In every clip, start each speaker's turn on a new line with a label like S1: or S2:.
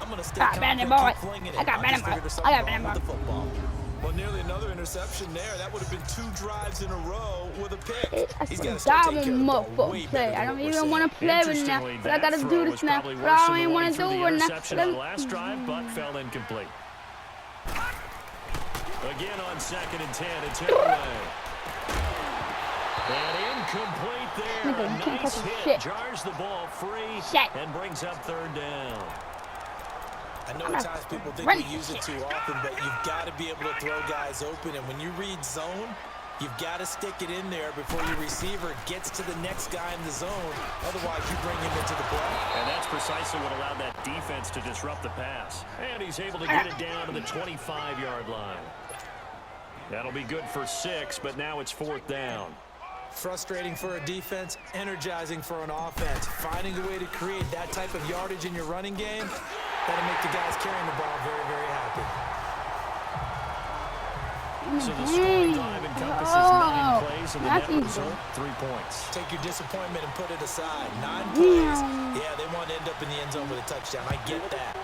S1: I'm going to stay
S2: got Madden boy. I got Madden boy. I got Madden boy.
S1: Well, nearly another interception there. That would have been 2 drives in a row with a pick.
S2: He's got to start taking care of the ball way better. I don't even want to play with now, but I got to do this now. But I don't even want to do it now.
S3: Last drive, but fell incomplete. Again on 2nd and 10, it's Elway. And incomplete there.
S2: Nigga,
S3: A nice hit, jars the ball free, and brings up 3rd down.
S1: I know at times people think we use it too often, but you've got to be able to throw guys open. And when you read zone, you've got to stick it in there before your receiver gets to the next guy in the zone. Otherwise, you bring him into the play.
S3: And that's precisely what allowed that defense to disrupt the pass. And he's able to get it down to the 25-yard line. That'll be good for 6, but now it's 4th down.
S1: Frustrating for a defense, energizing for an offense. Finding a way to create that type of yardage in your running game, that'll make the guys carrying the ball very, very happy.
S3: So the scoring drive encompasses 9 plays, and the net result, 3 points.
S1: Take your disappointment and put it aside. 9 plays. Yeah, they want to end up in the end zone with a touchdown. I get that.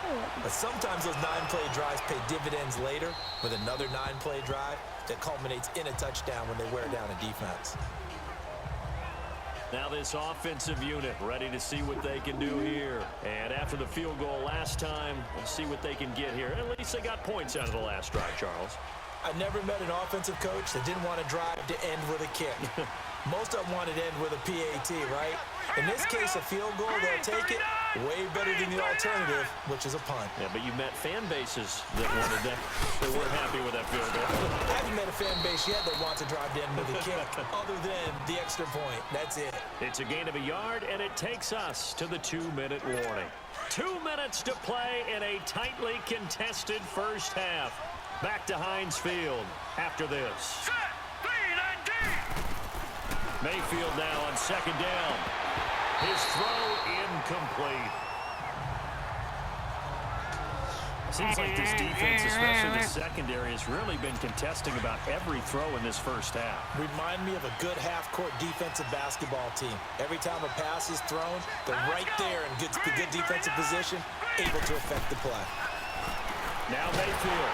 S1: But sometimes those 9-play drives pay dividends later with another 9-play drive that culminates in a touchdown when they wear down a defense.
S3: Now this offensive unit ready to see what they can do here. And after the field goal last time, we'll see what they can get here. At least they got points out of the last drive, Charles.
S1: I never met an offensive coach that didn't want to drive to end with a kick. Most of them wanted to end with a PAT, right? In this case, a field goal, they'll take it. Way better than the alternative, which is a punt.
S3: Yeah, but you met fan bases that wanted that. They weren't happy with that field goal.
S1: I haven't met a fan base yet that wants to drive to end with a kick, other than the extra point. That's it.
S3: It's a gain of a yard, and it takes us to the 2-minute warning. 2 minutes to play in a tightly contested first half. Back to Heinz Field after this. Mayfield now on 2nd down. His throw incomplete. Seems like this defense, especially the secondary, has really been contesting about every throw in this first half.
S1: Remind me of a good half-court defensive basketball team. Every time a pass is thrown, they're right there in good defensive position, able to affect the play.
S3: Now Mayfield.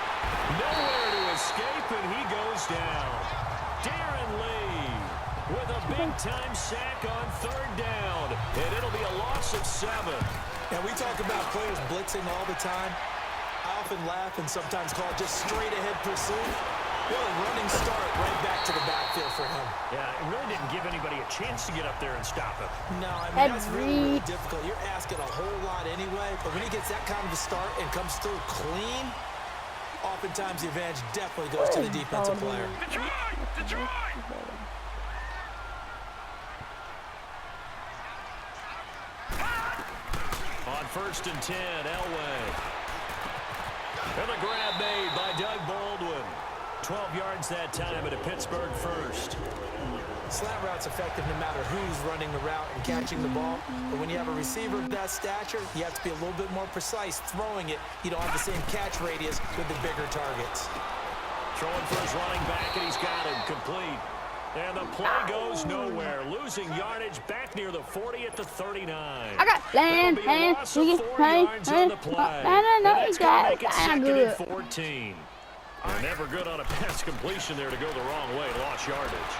S3: Nowhere to escape, and he goes down. Darren Lee with a big-time sack on 3rd down, and it'll be a loss of 7.
S1: Now, we talk about players blitzing all the time. I often laugh and sometimes call it just straight-ahead pursuit. What a running start right back to the backfield for him.
S3: Yeah, it really didn't give anybody a chance to get up there and stop him.
S1: No, I mean, that's really difficult. You're asking a whole lot anyway, but when he gets that kind of a start and comes through clean, oftentimes the advantage definitely goes to the defensive player.
S3: On 1st and 10, Elway. And a grab made by Doug Baldwin. 12 yards that time at a Pittsburgh first.
S1: Slant route's effective no matter who's running the route and catching the ball. But when you have a receiver of that stature, you have to be a little bit more precise throwing it. You don't have the same catch radius with the bigger targets.
S3: Throwing for his running back, and he's got him complete. And the play goes nowhere. Losing yardage back near the 40 at the 39.
S2: I got land, and we can play.
S3: That's going to make it 2nd and 14. They're never good on a pass completion there to go the wrong way. Lost yardage.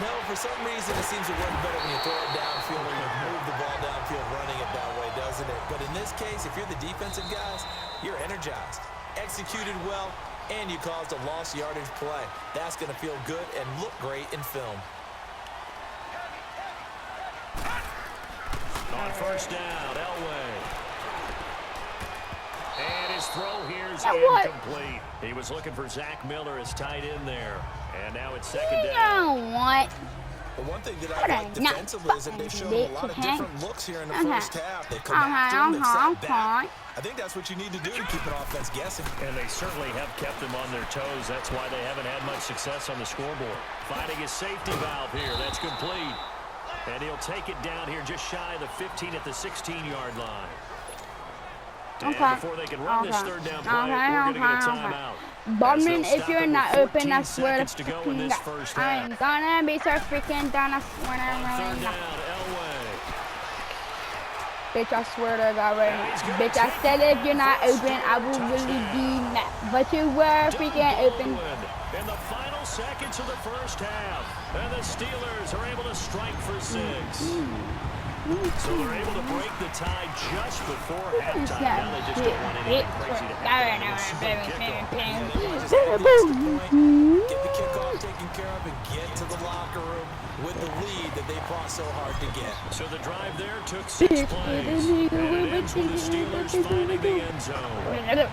S1: No, for some reason it seems to work better when you throw it downfield or you move the ball downfield running it that way, doesn't it? But in this case, if you're the defensive guys, you're energized, executed well, and you caused a lost yardage play. That's going to feel good and look great in film.
S3: On 1st down, Elway. And his throw here is incomplete. He was looking for Zach Miller as tight end there. And now it's 2nd down.
S2: What?
S1: The one thing that I like defensively is that they've shown a lot of different looks here in the first half. They've come after him, they've sat back. I think that's what you need to do to keep an offense guessing.
S3: And they certainly have kept them on their toes. That's why they haven't had much success on the scoreboard. Finding his safety valve here. That's complete. And he'll take it down here just shy of the 15 at the 16-yard line. And before they can run this 3rd down play, we're going to get a timeout.
S2: Bowman, if you're not open, I swear to
S3: go in this first half.
S2: I'm gonna be so freaking done. I swear to
S3: God. 3rd down, Elway.
S2: Bitch, I swear to God right now. Bitch, I said if you're not open, I will really be mad. But you were freaking open.
S3: In the final seconds of the first half, and the Steelers are able to strike for 6. So they're able to break the tie just before halftime. Now they just don't want anything crazy to happen.
S1: Get the kickoff taken care of and get to the locker room with the lead that they fought so hard to get.
S3: So the drive there took 6 plays, and it ends with the Steelers finding the end zone.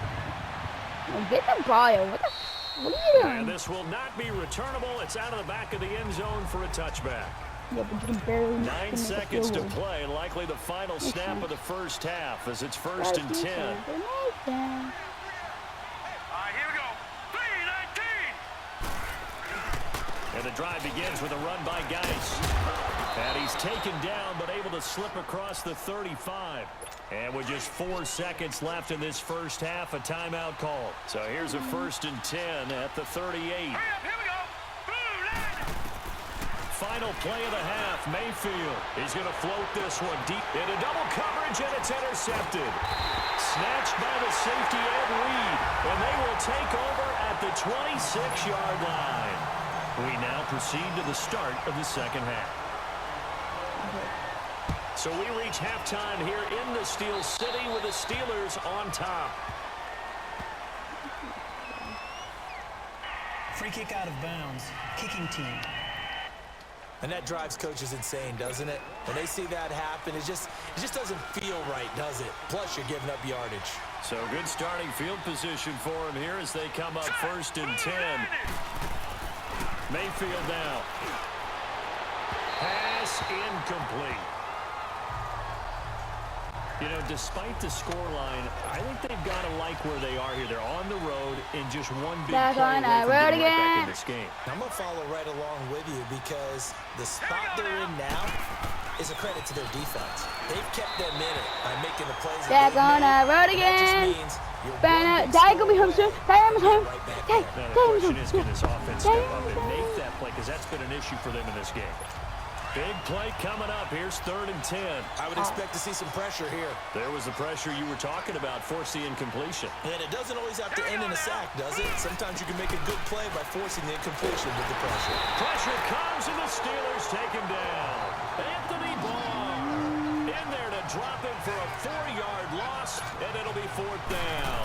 S2: Get the ball. What are you doing?
S3: And this will not be returnable. It's out of the back of the end zone for a touchback.
S2: Yeah, but you can barely
S3: 9 seconds to play, likely the final snap of the first half as it's 1st and 10.
S4: All right, here we go. 3-19.
S3: And the drive begins with a run by Geis. And he's taken down, but able to slip across the 35. And with just 4 seconds left in this first half, a timeout call. So here's a 1st and 10 at the 38.
S4: Hurry up, here we go.
S3: Final play of the half, Mayfield. He's going to float this one deep into double coverage, and it's intercepted. Snatched by the safety Ed Reed, and they will take over at the 26-yard line. We now proceed to the start of the second half. So we reach halftime here in the Steel City with the Steelers on top.
S5: Free kick out of bounds. Kicking team.
S1: And that drives coaches insane, doesn't it? When they see that happen, it just doesn't feel right, does it? Plus, you're giving up yardage.
S3: So good starting field position for him here as they come up 1st and 10. Mayfield now. Pass incomplete. You know, despite the scoreline, I think they've got to like where they are here. They're on the road in just one big play away from getting right back in this game.
S1: I'm going to follow right along with you because the spot they're in now is a credit to their defense. They've kept them in it by making the plays.
S2: Back on the road again. Dad, go be home soon.
S3: Now the question is, can this offense step up and make that play? Because that's been an issue for them in this game. Big play coming up. Here's 3rd and 10.
S1: I would expect to see some pressure here.
S3: There was the pressure you were talking about, forcing incompletion.
S1: And it doesn't always have to end in a sack, does it? Sometimes you can make a good play by forcing the incompletion with the pressure.
S3: Pressure comes, and the Steelers take him down. Anthony Barr in there to drop him for a 4-yard loss, and it'll be 4th down.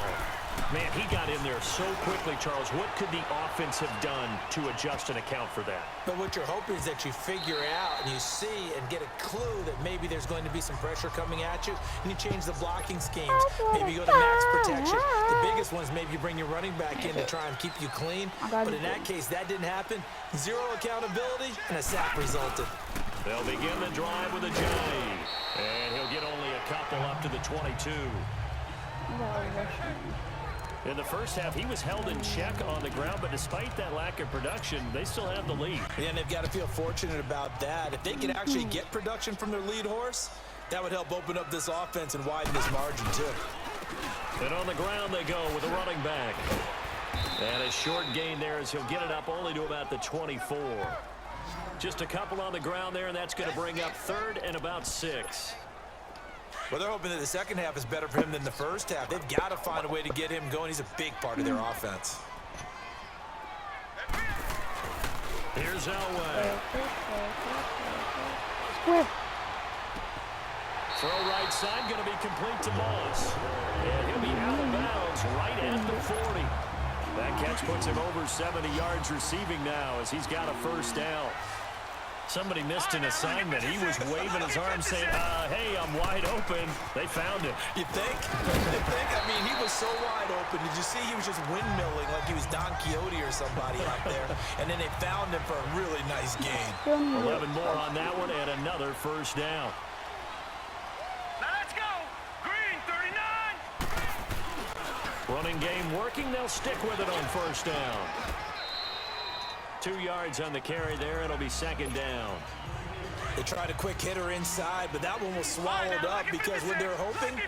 S3: Man, he got in there so quickly, Charles. What could the offense have done to adjust and account for that?
S1: But what you're hoping is that you figure out and you see and get a clue that maybe there's going to be some pressure coming at you, and you change the blocking schemes. Maybe you go to max protection. The biggest one is maybe you bring your running back in to try and keep you clean. But in that case, that didn't happen. 0 accountability, and a sack resulted.
S3: They'll begin the drive with a J. And he'll get only a couple up to the 22. In the first half, he was held in check on the ground, but despite that lack of production, they still have the lead.
S1: Yeah, and they've got to feel fortunate about that. If they can actually get production from their lead horse, that would help open up this offense and widen this margin, too.
S3: And on the ground they go with a running back. And a short gain there as he'll get it up only to about the 24. Just a couple on the ground there, and that's going to bring up 3rd and about 6.
S1: Well, they're hoping that the second half is better for him than the first half. They've got to find a way to get him going. He's a big part of their offense.
S3: Here's Elway. Throw right side, going to be complete to Moss. And he'll be out of bounds right at the 40. That catch puts him over 70 yards receiving now as he's got a 1st down. Somebody missed an assignment. He was waving his arm saying, hey, I'm wide open. They found him.
S1: You think? I mean, he was so wide open. Did you see he was just windmilling like he was Don Quixote or somebody out there? And then they found him for a really nice gain.
S3: 11 more on that one and another 1st down.
S4: Now let's go. Green, 39.
S3: Running game working. They'll stick with it on 1st down. 2 yards on the carry there. It'll be 2nd down.
S1: They tried a quick hitter inside, but that one was swallowed up because what they're hoping,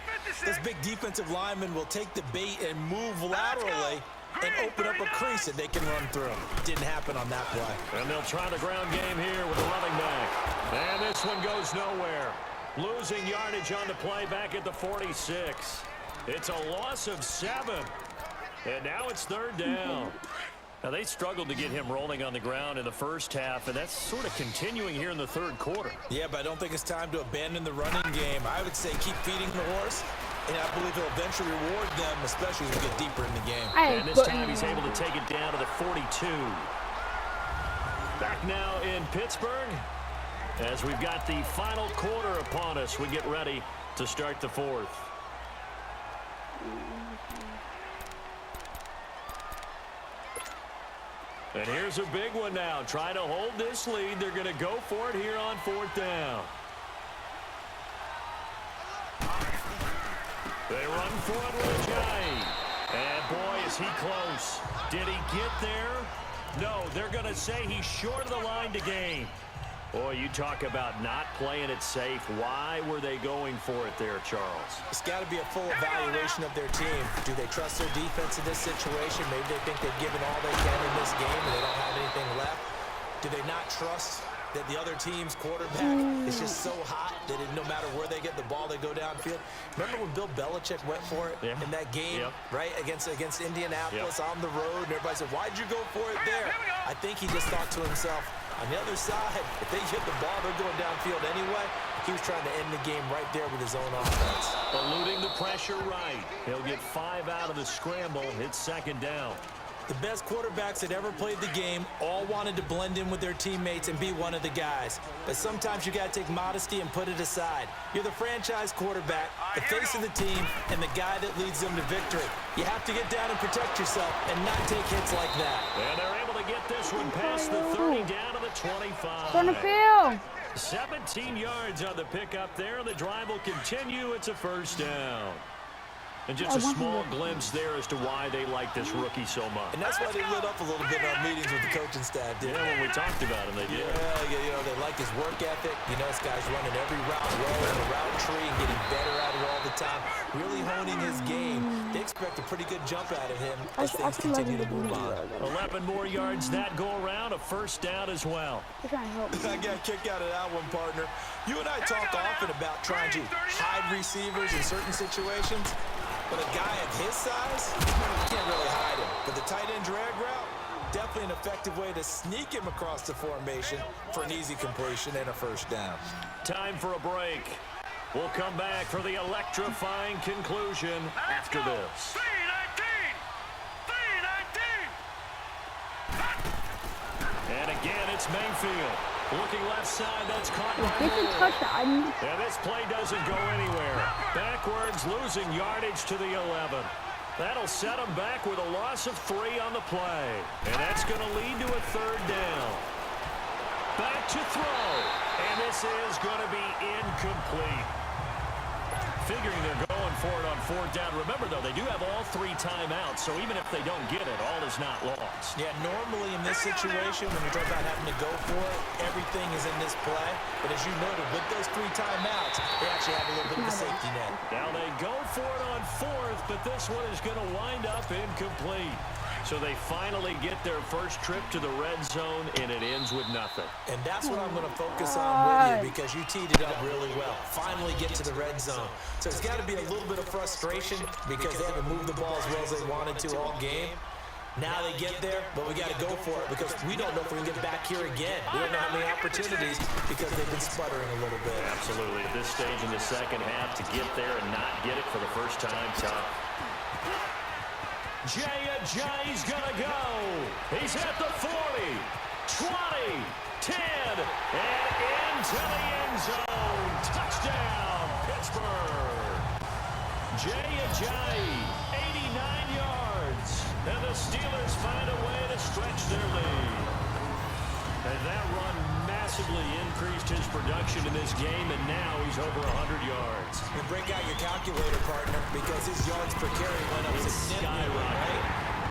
S1: this big defensive lineman will take the bait and move laterally and open up a crease that they can run through. Didn't happen on that play.
S3: And they'll try the ground game here with the running back. And this one goes nowhere. Losing yardage on the play back at the 46. It's a loss of 7. And now it's 3rd down. Now, they struggled to get him rolling on the ground in the first half, and that's sort of continuing here in the 3rd quarter.
S1: Yeah, but I don't think it's time to abandon the running game. I would say keep feeding the horse, and I believe he'll eventually reward them, especially as we get deeper in the game.
S3: And this time he's able to take it down to the 42. Back now in Pittsburgh, as we've got the final quarter upon us. We get ready to start the 4th. And here's a big one now. Trying to hold this lead. They're going to go for it here on 4th down. They run for it with Ajayi. And boy, is he close. Did he get there? No, they're going to say he's short of the line to gain. Boy, you talk about not playing it safe. Why were they going for it there, Charles?
S1: It's got to be a full evaluation of their team. Do they trust their defense in this situation? Maybe they think they've given all they can in this game and they don't have anything left. Do they not trust that the other team's quarterback is just so hot that no matter where they get the ball, they go downfield? Remember when Bill Belichick went for it in that game, right, against Indianapolis on the road, and everybody said, why'd you go for it there? I think he just thought to himself, on the other side, if they get the ball, they're going downfield anyway. He was trying to end the game right there with his own offense.
S3: Eluding the pressure right. He'll get 5 out of the scramble. It's 2nd down.
S1: The best quarterbacks that ever played the game all wanted to blend in with their teammates and be one of the guys. But sometimes you got to take modesty and put it aside. You're the franchise quarterback, the face of the team, and the guy that leads them to victory. You have to get down and protect yourself and not take hits like that.
S3: And they're able to get this one past the 30 down to the 25.
S2: On the field.
S3: 17 yards on the pickup there. The drive will continue. It's a 1st down. And just a small glimpse there as to why they like this rookie so much.
S1: And that's why they lit up a little bit in our meetings with the coaching staff, didn't they?
S3: When we talked about him, they did.
S1: Yeah, you know, they like his work ethic. You know, this guy's running every route well in the route tree and getting better at it all the time. Really honing his game. They expect a pretty good jump out of him as things continue to move on.
S3: 11 more yards that go around. A 1st down as well.
S1: I got a kick out of that one, partner. You and I talk often about trying to hide receivers in certain situations. But a guy of his size, you can't really hide him. But the tight end drag route, definitely an effective way to sneak him across the formation for an easy completion and a 1st down.
S3: Time for a break. We'll come back for the electrifying conclusion after this. 3-19. And again, it's Mayfield. Looking left side, that's caught by Moore. And this play doesn't go anywhere. Backwards, losing yardage to the 11. That'll set him back with a loss of 3 on the play. And that's going to lead to a 3rd down. Back to throw. And this is going to be incomplete. Figuring they're going for it on 4th down. Remember, though, they do have all 3 timeouts, so even if they don't get it, all is not lost.
S1: Yeah, normally in this situation, when you're talking about having to go for it, everything is in this play. But as you noted, with those 3 timeouts, they actually have a little bit of a safety net.
S3: Now they go for it on 4th, but this one is going to wind up incomplete. So they finally get their first trip to the red zone, and it ends with nothing.
S1: And that's what I'm going to focus on with you, because you teed it up really well. Finally get to the red zone. So it's got to be a little bit of frustration because they haven't moved the ball as well as they wanted to all game. Now they get there, but we got to go for it because we don't know if we can get back here again. We don't know how many opportunities because they've been sputtering a little bit.
S3: Absolutely. At this stage in the second half, to get there and not get it for the first time, tough. Ajayi's gonna go. He's at the 40, 20, 10, and into the end zone. Touchdown, Pittsburgh. Ajayi, 89 yards. And the Steelers find a way to stretch their lead. And that run massively increased his production in this game, and now he's over 100 yards.
S1: And break out your calculator, partner, because his yards per carry went up significantly, right?